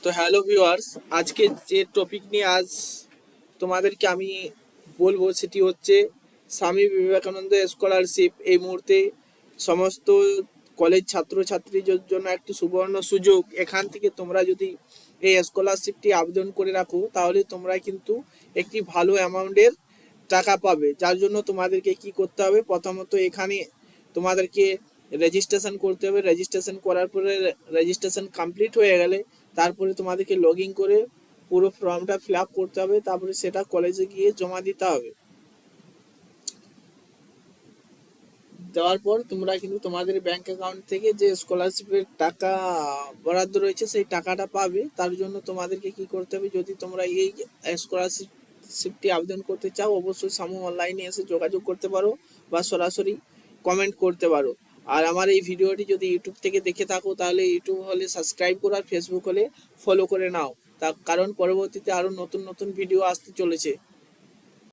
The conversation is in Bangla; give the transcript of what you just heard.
তো হ্যালো ভিউয়ার্স, আজকে যে টপিক নিয়ে আজ তোমাদেরকে আমি বলবো সেটি হচ্ছে স্বামী বিবেকানন্দ স্কলারশিপ। এই মুহূর্তে সমস্ত কলেজ ছাত্রছাত্রীদের জন্য একটি সুবর্ণ সুযোগ। এখান থেকে তোমরা যদি এই স্কলারশিপটি আবেদন করে রাখো তাহলে তোমরা কিন্তু একটি ভালো অ্যামাউন্টের টাকা পাবে। যার জন্য তোমাদেরকে কি করতে হবে, প্রথমত এখানে তোমাদেরকে রেজিস্ট্রেশন করতে হবে। রেজিস্ট্রেশন করার পরে রেজিস্ট্রেশন কমপ্লিট হয়ে গেলে তারপরে তোমাদেরকে লগ ইন করে পুরো ফর্মটা ফিল আপ করতে হবে, তারপরে সেটা কলেজে গিয়ে জমা দিতে হবে। দেওয়ার পর তোমরা কিন্তু তোমাদের ব্যাংক অ্যাকাউন্ট থেকে যে স্কলারশিপের টাকা বরাদ্দ রয়েছে সেই টাকাটা পাবে। তার জন্য তোমাদেরকে কি করতে হবে, যদি তোমরা এই স্কলারশিপটি আবেদন করতে চাও অবশ্যই সামু অনলাইনে এসে যোগাযোগ করতে পারো বা সরাসরি কমেন্ট করতে পারো। আর আমার এই ভিডিওটি যদি ইউটিউব থেকে দেখে থাকো তাহলে ইউটিউব হলে সাবস্ক্রাইব করো আর ফেসবুক হলে ফলো করে নাও, তার কারণ পরবর্তীতে আরও নতুন নতুন ভিডিও আসতে চলেছে।